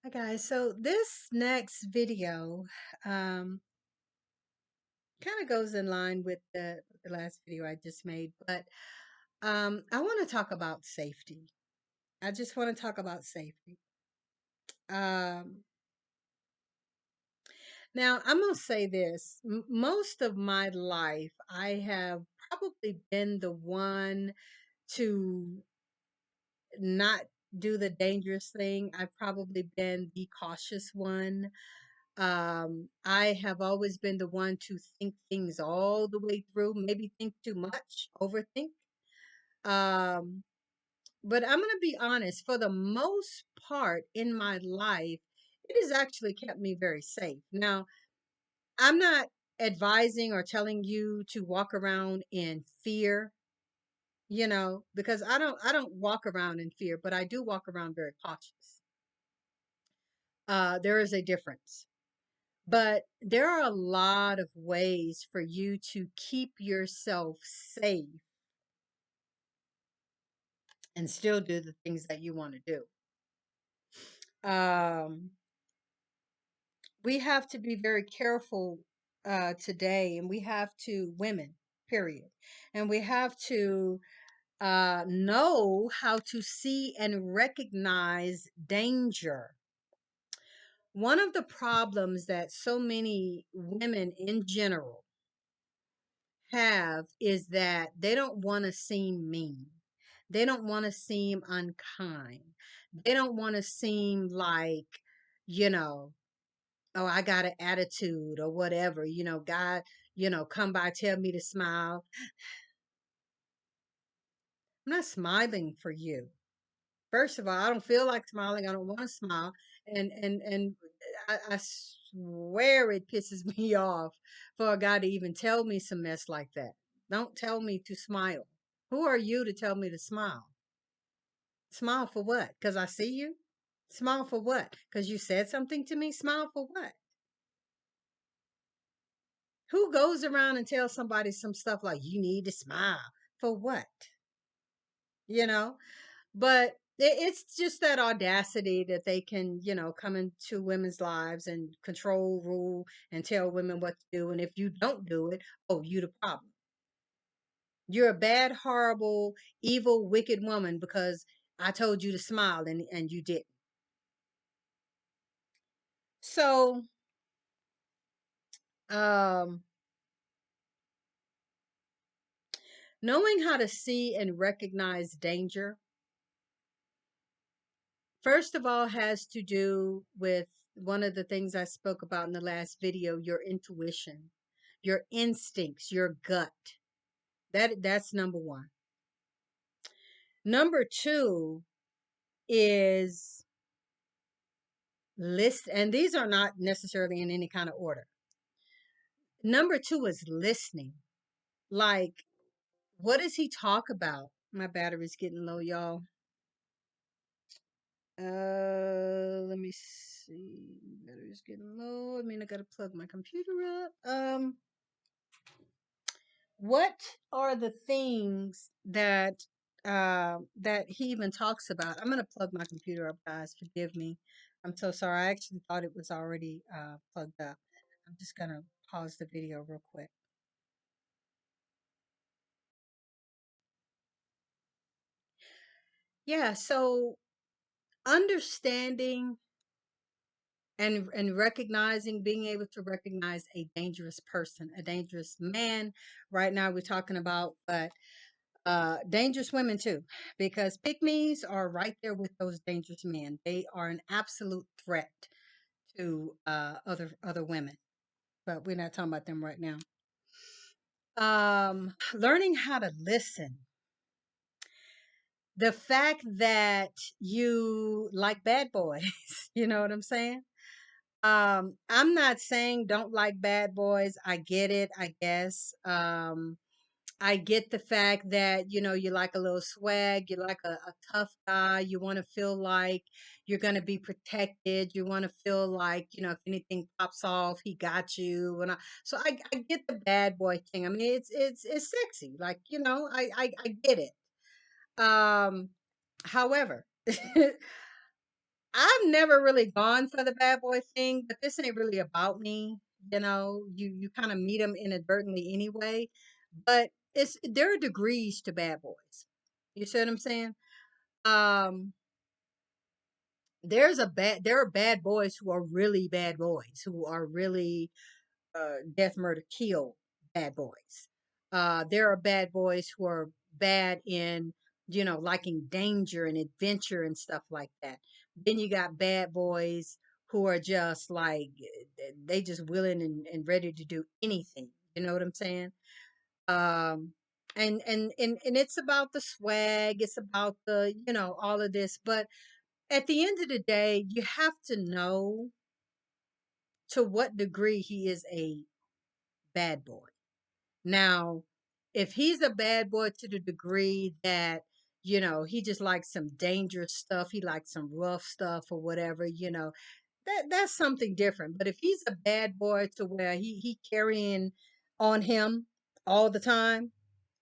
Hi guys, so this next video um, kind of goes in line with the last video I just made, but I want to talk about safety. I just want to talk about safety. Um, Now, I'm going to say this. Most of my life, I have probably been the one to not do the dangerous thing. I've probably been the cautious one. I have always been the one to think things all the way through, maybe think too much, overthink. Um, but I'm going to be honest, for the most part in my life, it has actually kept me very safe. Now, I'm not advising or telling you to walk around in fear, because I don't walk around in fear, but I do walk around very cautious. There is a difference. But there are a lot of ways for you to keep yourself safe and still do the things that you want to do. We have to be very careful today, and we have to, women, period, and we have to know how to see and recognize danger. One of the problems that so many women in general have is that they don't want to seem mean. They don't want to seem unkind. They don't want to seem like, you know, oh, I got an attitude or whatever. God, come by, tell me to smile. I'm not smiling for you. First of all, I don't feel like smiling. I don't want to smile. And I swear it pisses me off for a guy to even tell me some mess like that. Don't tell me to smile. Who are you to tell me to smile? Smile for what? Because I see you? Smile for what? Because you said something to me? Smile for what? Who goes around and tells somebody some stuff like you need to smile? For what? You know? But it's just that audacity that they can, come into women's lives and control, rule, and tell women what to do. And if you don't do it, oh, you the problem. You're a bad, horrible, evil, wicked woman because I told you to smile and you didn't. So, um, knowing how to see and recognize danger, first of all, has to do with one of the things I spoke about in the last video, your intuition, your instincts, your gut. That's number one. Number two is list, and these are not necessarily in any kind of order. Number two is listening. Like, what does he talk about? My battery's getting low, y'all. Let me see. Battery's getting low. I mean, I gotta plug my computer up. What are the things that he even talks about? I'm gonna plug my computer up, guys. Forgive me. I'm so sorry. I actually thought it was already plugged up. I'm just gonna pause the video real quick. Yeah, so understanding and recognizing, being able to recognize a dangerous person, a dangerous man. Right now we're talking about, but dangerous women too, because pygmies are right there with those dangerous men. They are an absolute threat to other women, but we're not talking about them right now. Learning how to listen. The fact that you like bad boys, you know what I'm saying? I'm not saying don't like bad boys. I get it, I guess. I get the fact that, you like a little swag, you like a tough guy, you want to feel like you're going to be protected, you want to feel like, if anything pops off, he got you. So I get the bad boy thing. I mean, it's sexy. Like, I get it. Um, However, I've never really gone for the bad boy thing, but this ain't really about me. You kind of meet them inadvertently anyway. But there are degrees to bad boys. You see what I'm saying? Um, there are bad boys who are really bad boys who are really death, murder, kill bad boys. There are bad boys who are bad in, liking danger and adventure and stuff like that. Then you got bad boys who are just like, they just willing and ready to do anything. You know what I'm saying? Um, and it's about the swag. It's about all of this. But at the end of the day, you have to know to what degree he is a bad boy. Now, if he's a bad boy to the degree that, he just likes some dangerous stuff, he likes some rough stuff or whatever, that's something different. But if he's a bad boy to where he carrying on him all the time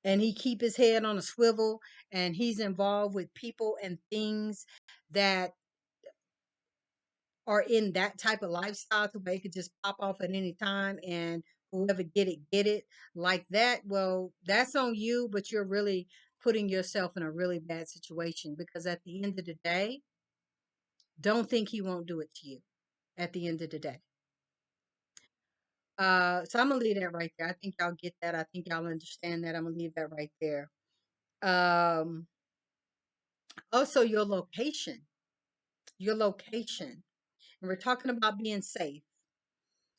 and he keep his head on a swivel and he's involved with people and things that are in that type of lifestyle to where it could just pop off at any time and whoever get it like that, well, that's on you, but you're really putting yourself in a really bad situation because at the end of the day, don't think he won't do it to you at the end of the day. So I'm gonna leave that right there. I think y'all get that. I think y'all understand that. I'm gonna leave that right there. Um, Also your location. Your location. And we're talking about being safe.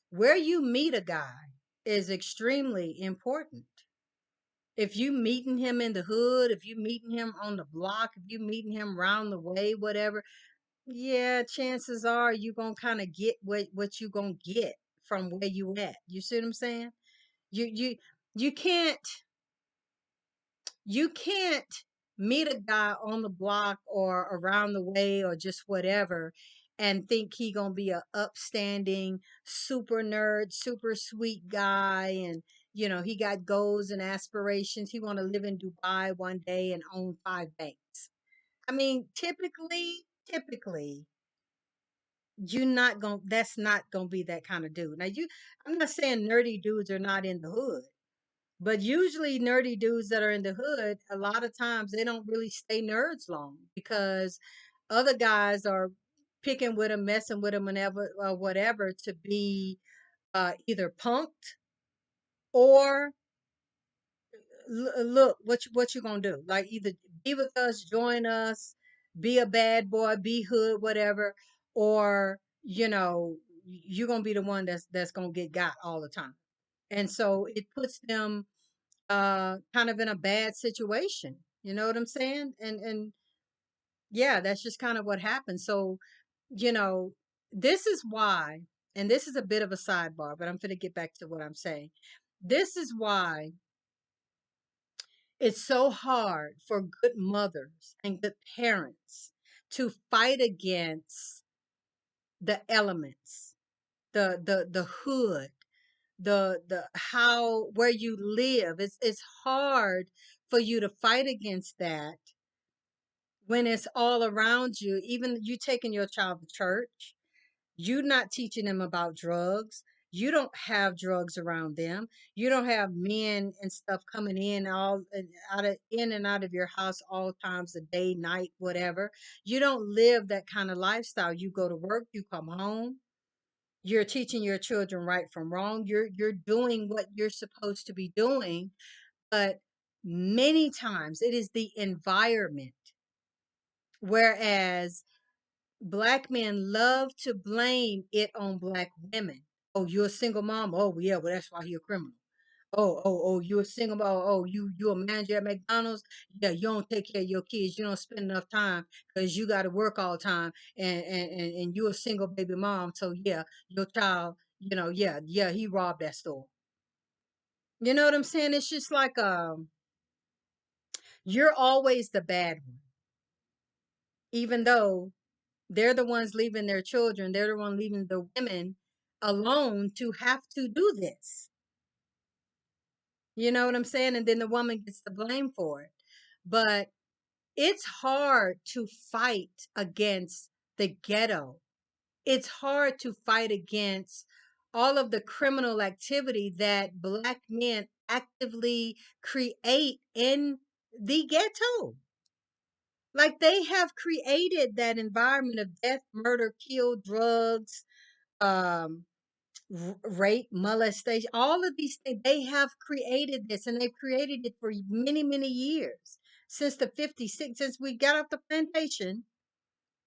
Where you meet a guy is extremely important. If you meeting him in the hood, if you meeting him on the block, if you meeting him round the way, whatever, yeah, chances are you gonna kind of get what you gonna get from where you at. You see what I'm saying? You you can't you can't meet a guy on the block or around the way or just whatever and think he gonna be a upstanding super nerd super sweet guy and he got goals and aspirations. He want to live in Dubai one day and own 5 banks. I mean, typically you not gonna that's not gonna be that kind of dude. I'm not saying nerdy dudes are not in the hood, but usually nerdy dudes that are in the hood, a lot of times they don't really stay nerds long because other guys are picking with them, messing with them, whenever whatever to be either punked or look what you gonna do? Like either be with us, join us, be a bad boy, be hood, whatever, or you're gonna be the one that's gonna get got all the time. And so it puts them kind of in a bad situation. You know what I'm saying? And yeah, that's just kind of what happens. So, you know, this is why, and this is a bit of a sidebar, but I'm going to get back to what I'm saying. This is why it's so hard for good mothers and good parents to fight against the elements, the hood, the how where you live. It's hard for you to fight against that when it's all around you. Even you taking your child to church, you not teaching them about drugs. You don't have drugs around them. You don't have men and stuff coming in and out of your house all times of day, night, whatever. You don't live that kind of lifestyle. You go to work, you come home. You're teaching your children right from wrong. You're doing what you're supposed to be doing, but many times it is the environment. Whereas black men love to blame it on black women. Oh, you're a single mom. Oh, yeah, well, that's why you're a criminal. Oh, you're a single mom. Oh, you a manager at McDonald's. Yeah, you don't take care of your kids. You don't spend enough time because you got to work all the time, and you're a single baby mom. So yeah, your child, yeah, he robbed that store. You know what I'm saying? It's just like you're always the bad one, even though they're the ones leaving their children. They're the one leaving the women alone to have to do this. You know what I'm saying? And then the woman gets the blame for it. But it's hard to fight against the ghetto. It's hard to fight against all of the criminal activity that Black men actively create in the ghetto. Like they have created that environment of death, murder, kill, drugs, um, rape, molestation, all of these things. They have created this, and they've created it for many, many years since the 50s, since we got off the plantation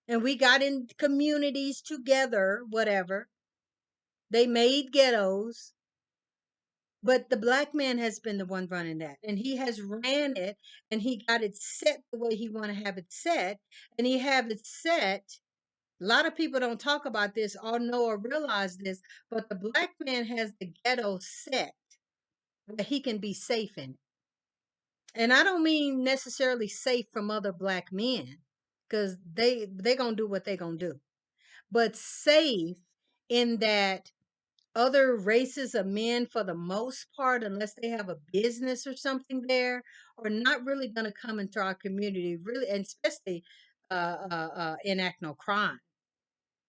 and we got in communities together, whatever. They made ghettos, but the Black man has been the one running that, and he has ran it, and he got it set the way he want to have it set, and he have it set. A lot of people don't talk about this or know or realize this, but the Black man has the ghetto set where he can be safe in it. And I don't mean necessarily safe from other Black men, because they gonna do what they gonna do, but safe in that other races of men, for the most part, unless they have a business or something there, are not really going to come into our community, really, and especially enact no crime.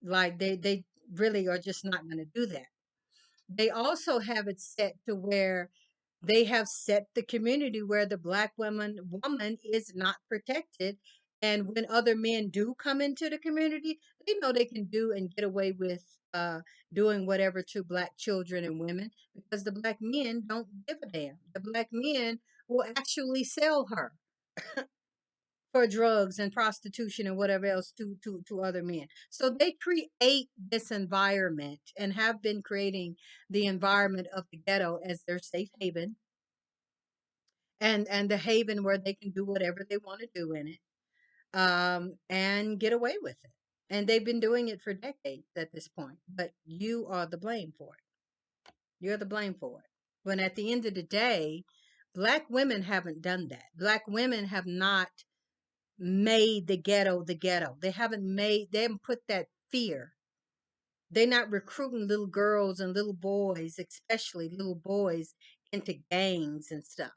Like they really are just not going to do that. They also have it set to where they have set the community where the Black woman is not protected. And when other men do come into the community, they know they can do and get away with doing whatever to Black children and women, because the Black men don't give a damn. The Black men will actually sell her for drugs and prostitution and whatever else to other men. So they create this environment and have been creating the environment of the ghetto as their safe haven, and the haven where they can do whatever they want to do in it, and get away with it. And they've been doing it for decades at this point, but you are the blame for it. You're the blame for it. When at the end of the day, Black women haven't done that. Black women have not made the ghetto the ghetto. They haven't put that fear. They're not recruiting little girls and little boys, especially little boys, into gangs and stuff.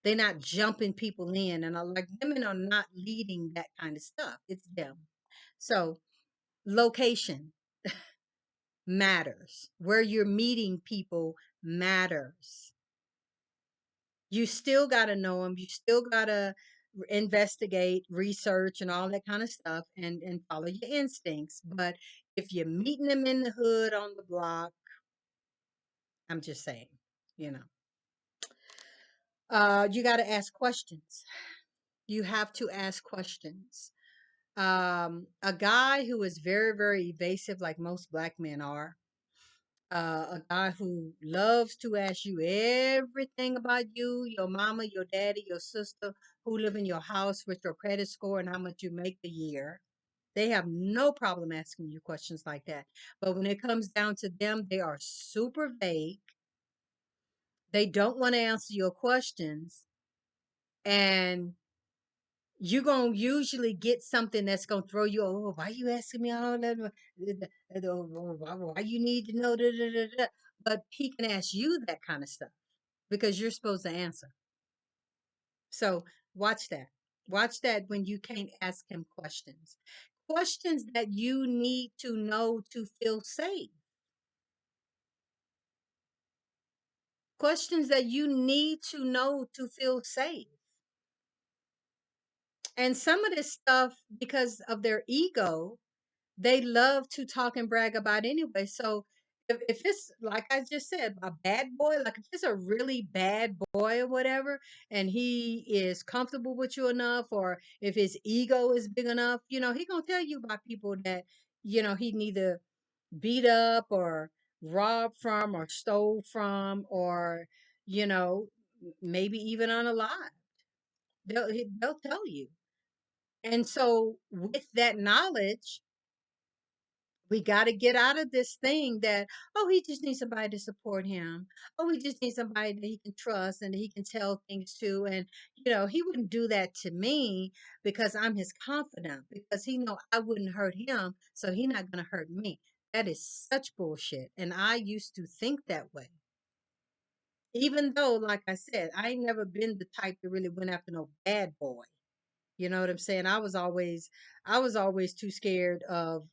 They're not jumping people in, and like, women are not leading that kind of stuff. It's them. So location matters. Where you're meeting people matters. You still got to know them. You still got to investigate, research, and all that kind of stuff, and follow your instincts. But if you're meeting them in the hood on the block, I'm just saying, you know, you got to ask questions. You have to ask questions. A guy who is very, very evasive, like most Black men are, a guy who loves to ask you everything about you, your mama, your daddy, your sister, who live in your house, with your credit score, and how much you make a year. They have no problem asking you questions like that. But when it comes down to them, they are super vague. They don't want to answer your questions. And you're going to usually get something that's going to throw you, oh, why you asking me all that? Why you need to know? Da, da, da, da. But he can ask you that kind of stuff because you're supposed to answer. So watch that. Watch that when you can't ask him questions. Questions that you need to know to feel safe. Questions that you need to know to feel safe. And some of this stuff, because of their ego, they love to talk and brag about anyway. So if it's like I just said, a bad boy, like if it's a really bad boy or whatever, and he is comfortable with you enough, or if his ego is big enough, he gonna tell you about people that, he neither beat up or robbed from or stole from, or, you know, maybe even unalive. They'll tell you. And so with that knowledge, we got to get out of this thing that, oh, he just needs somebody to support him. Oh, he just needs somebody that he can trust and that he can tell things to. And, he wouldn't do that to me because I'm his confidant, because he know I wouldn't hurt him. So he's not going to hurt me. That is such bullshit. And I used to think that way. Even though, like I said, I ain't never been the type that really went after no bad boy. You know what I'm saying? I was always too scared of,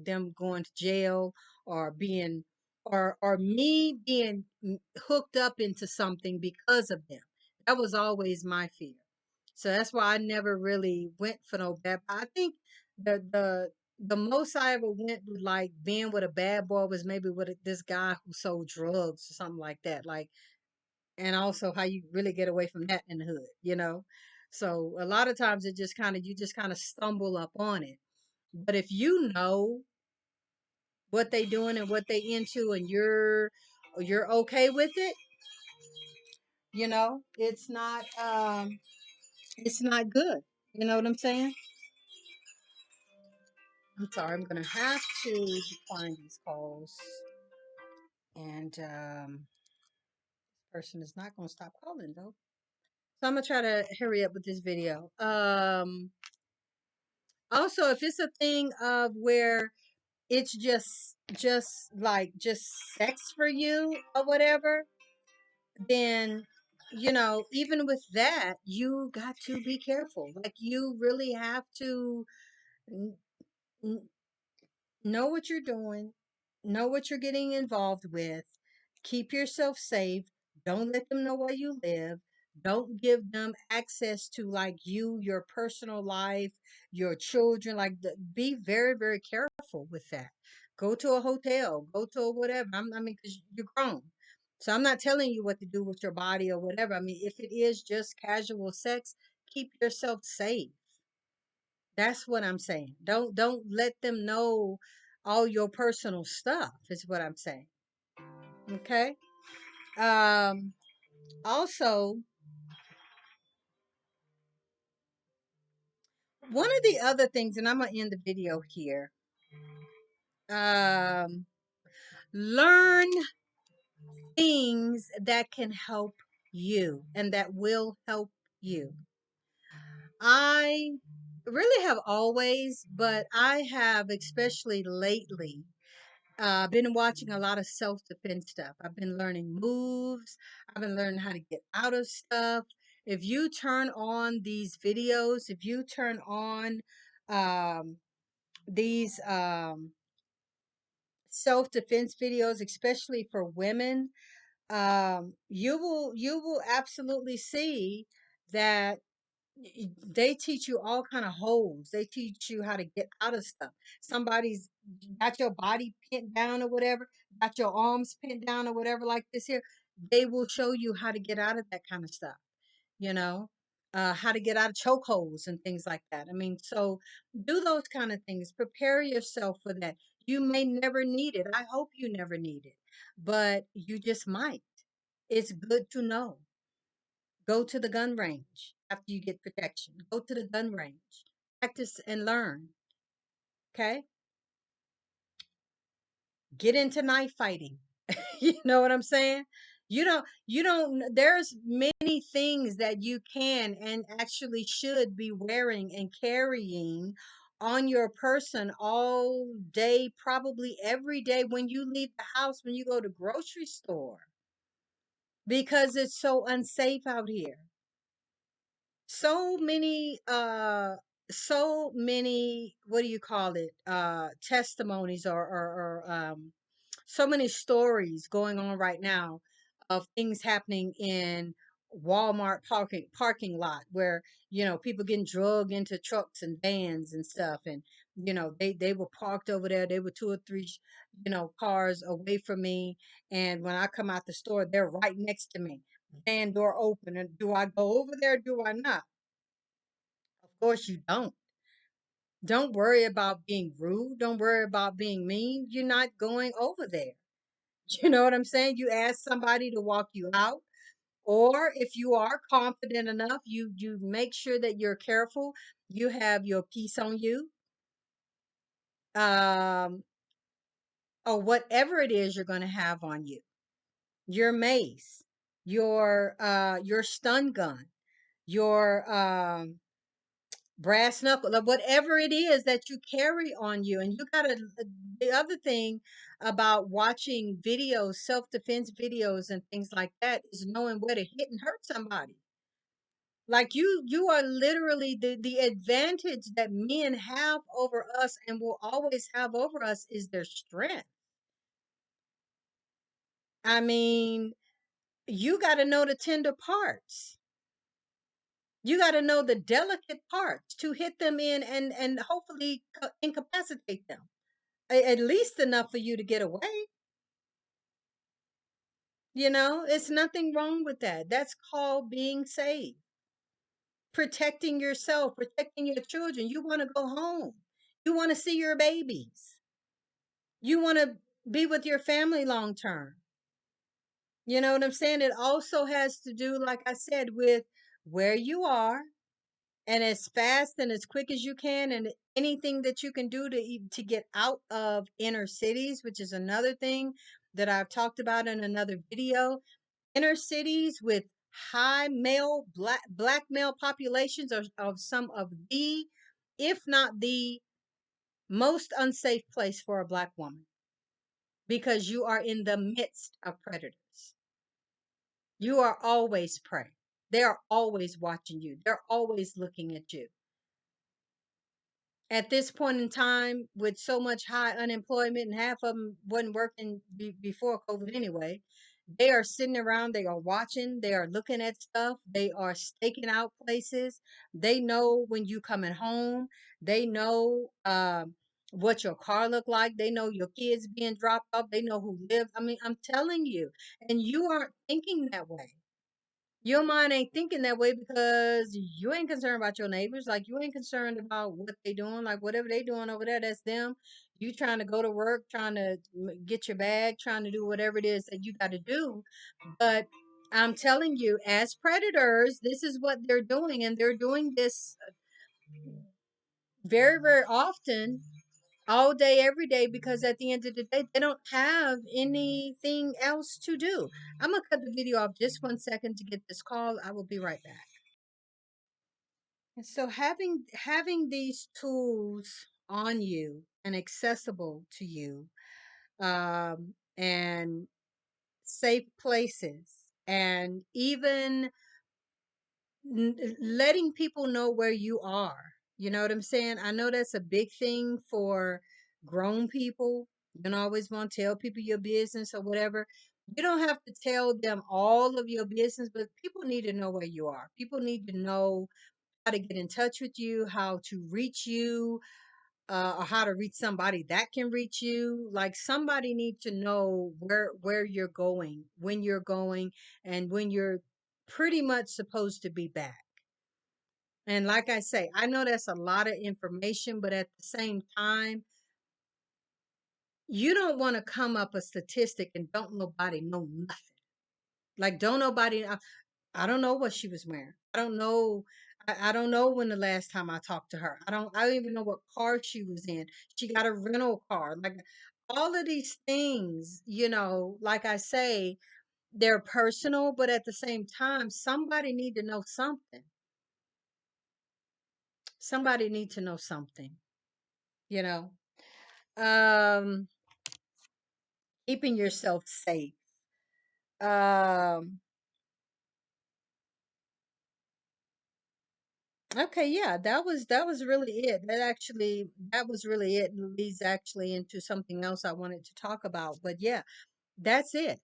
them going to jail or being or me being hooked up into something because of them. That was always my fear. So that's why I never really went for no bad. I think the most I ever went with like being with a bad boy was maybe with this guy who sold drugs or something like that. Like, and also how you really get away from that in the hood. So a lot of times it just kind of you just kind of stumble up on it. But if you know what they doing and what they into and you're okay with it, it's not good. You know what I'm saying? I'm sorry, I'm gonna have to decline these calls. And person is not gonna stop calling though. So I'm gonna try to hurry up with this video. Also, if it's a thing of where it's just sex for you or whatever, then even with that, you got to be careful. Like, you really have to n- n- know what you're doing, know what you're getting involved with, keep yourself safe, don't let them know where you live, don't give them access to like your personal life, your children. Like, be very, very careful with that. Go to a hotel, go to a whatever. I mean, because you're grown. So I'm not telling you what to do with your body or whatever. I mean, if it is just casual sex, keep yourself safe. That's what I'm saying. Don't let them know all your personal stuff is what I'm saying. Okay? Um Also, one of the other things, and I'm gonna end the video here. Um Learn things that can help you and that will help you. I really have always, but I have especially lately been watching a lot of self-defense stuff. I've been learning moves. I've been learning how to get out of stuff. If you turn on these videos, if you turn on um, these self-defense videos, especially for women, you will absolutely see that they teach you all kind of holes. They teach you how to get out of stuff. Somebody's got your body pinned down or whatever, got your arms pinned down or whatever, like this here. They will show you how to get out of that kind of stuff, you know, how to get out of chokeholds and things like that. I mean, so do those kind of things. Prepare yourself for that. You may never need it. I hope you never need it, but you just might. It's good to know. Go to the gun range after you get protection. Go to the gun range. Practice and learn. Okay? Get into knife fighting. You know what I'm saying? There's many things that you can and actually should be wearing and carrying on your person all day, probably every day when you leave the house, when you go to grocery store, because it's so unsafe out here. So many what do you call it, testimonies or so many stories going on right now of things happening in Walmart parking lot where people getting drugged into trucks and vans and stuff, and they were parked over there. They were two or three cars away from me, and when I come out the store, they're right next to me, van door open. And do I go over there? Do I not? Of course you don't. Don't worry about being rude. Don't worry about being mean. You're not going over there. You know what I'm saying? You ask somebody to walk you out. Or if you are confident enough, you make sure that you're careful. You have your piece on you. Um, or whatever it is you're going to have on you. Your mace, your stun gun, your brass knuckle, like whatever it is that you carry on you. And you gotta, the other thing about watching videos, self-defense videos and things like that, is knowing where to hit and hurt somebody. Like you are literally the advantage that men have over us and will always have over us is their strength. I mean, you got to know the tender parts. You got to know the delicate parts to hit them in and hopefully incapacitate them. At least enough for you to get away. You know, it's nothing wrong with that. That's called being safe. Protecting yourself, protecting your children. You want to go home. You want to see your babies. You want to be with your family long term. You know what I'm saying? It also has to do, like I said, with where you are and as fast and as quick as you can, and anything that you can do to get out of inner cities, which is another thing that I've talked about in another video. Inner cities with high male black male populations are of some of the, if not the most unsafe place for a black woman, because you are in the midst of predators. You are always prey. They are always watching you. They're always looking at you. At this point in time, with so much high unemployment, and half of them wasn't working before COVID anyway, they are sitting around, they are watching, they are looking at stuff, they are staking out places. They know when you coming home. They know what your car look like. They know your kids being dropped off. They know who lives. I mean, I'm telling you, and you aren't thinking that way. Your mind ain't thinking that way because you ain't concerned about your neighbors. Like, you ain't concerned about what they doing. Like, whatever they doing over there, that's them. You trying to go to work, trying to get your bag, trying to do whatever it is that you got to do. But I'm telling you, as predators, this is what they're doing, and they're doing this very, very often, all day, every day, because at the end of the day, they don't have anything else to do. I'm gonna cut the video off just 1 second to get this call. I will be right back. And so having these tools on you and accessible to you, and safe places, and even letting people know where you are. You know what I'm saying? I know that's a big thing for grown people. You don't always want to tell people your business or whatever. You don't have to tell them all of your business, but people need to know where you are. People need to know how to get in touch with you, how to reach you, or how to reach somebody that can reach you. Like, somebody needs to know where you're going, when you're going, and when you're pretty much supposed to be back. And like I say, I know that's a lot of information, but at the same time, you don't want to come up a statistic and don't nobody know nothing. Like, don't nobody. I don't know what she was wearing. I don't know. I don't know when the last time I talked to her. I don't even know what car she was in. She got a rental car. Like, all of these things, like I say, they're personal, but at the same time, somebody need to know something. Somebody need to know something, you know. Um, keeping yourself safe. Um, Okay, yeah, that was really it. That was really it, and leads actually into something else I wanted to talk about. But yeah, that's it.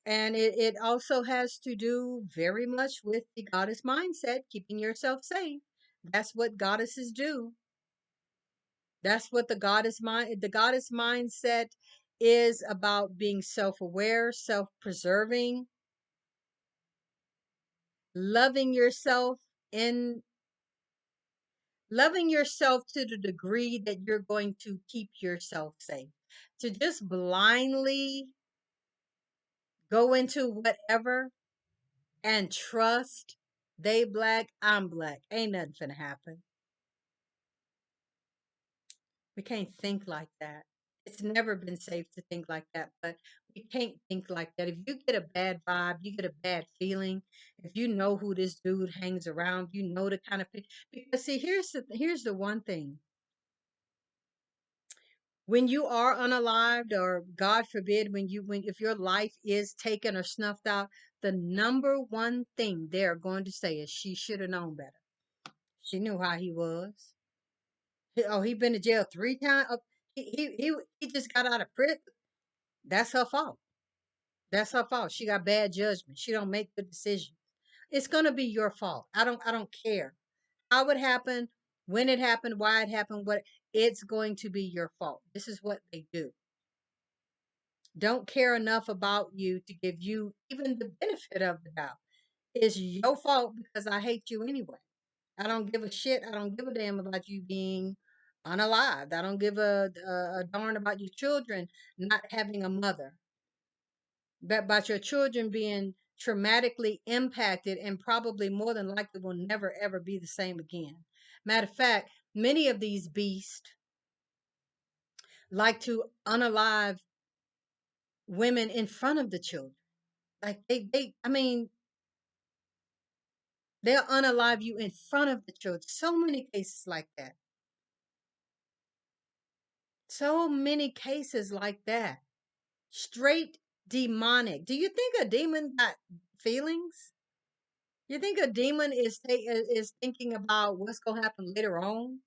And it also has to do very much with the goddess mindset, keeping yourself safe. That's what goddesses do. That's what the goddess mindset is about: being self-aware, self-preserving, loving yourself in loving yourself to the degree that you're going to keep yourself safe. To just blindly go into whatever and trust they black, I'm black, ain't nothing finna happen. We can't think like that. It's never been safe to think like that, but we can't think like that. If you get a bad vibe, you get a bad feeling. If you know who this dude hangs around, you know the kind of because see, here's the one thing: when you are unalived, or God forbid, when if your life is taken or snuffed out, the number one thing they're going to say is she should have known better. She knew how he was. Oh, he been to jail 3 times. Oh, he just got out of prison. That's her fault. That's her fault. She got bad judgment. She don't make good decisions. It's gonna be your fault. I don't care how it happened, when it happened, why it happened, what it's going to be your fault. This is what they do. Don't care enough about you to give you even the benefit of the doubt. It's your fault because I hate you anyway. I don't give a shit. I don't give a damn about you being unalived. I don't give a darn about your children not having a mother. But about your children being traumatically impacted and probably more than likely will never ever be the same again. Matter of fact, many of these beasts like to unalive women in front of the children. Like I mean, they'll unalive you in front of the children. So many cases like that. So many cases like that. Straight demonic. Do you think a demon got feelings? You think a demon is thinking about what's gonna happen later on?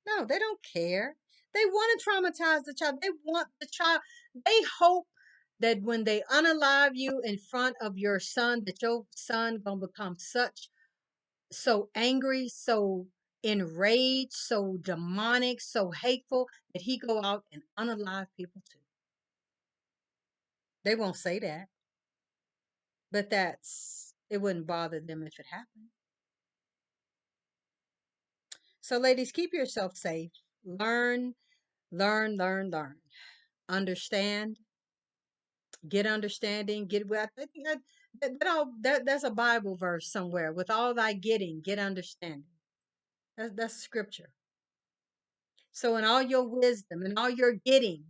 No, they don't care. They want to traumatize the child. They want the child. They hope that when they unalive you in front of your son, that your son gonna become so angry, so enraged, so demonic, so hateful that he go out and unalive people too. They won't say that, but it wouldn't bother them if it happened. So, ladies, keep yourself safe. Learn, learn. Understand, get understanding, get what I think that's a Bible verse somewhere. With all thy getting, get understanding. That's scripture. So in all your wisdom and all your getting,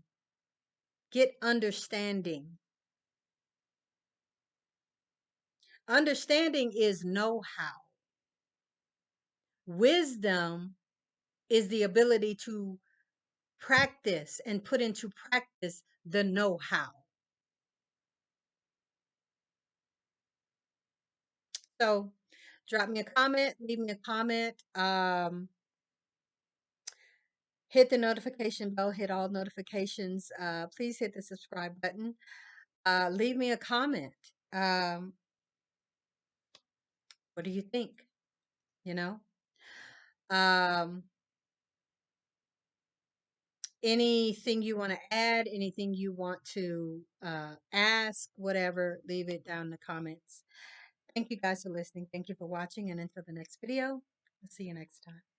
get understanding. Understanding is know-how. Wisdom is the ability to practice and put into practice the know-how. So drop me a comment, leave me a comment. Hit the notification bell, hit all notifications. Please hit the subscribe button. Leave me a comment. Um, what do you think? You know, um, anything you want to add, anything you want to ask, whatever, leave it down in the comments. Thank you guys for listening. Thank you for watching. And until the next video, I'll see you next time.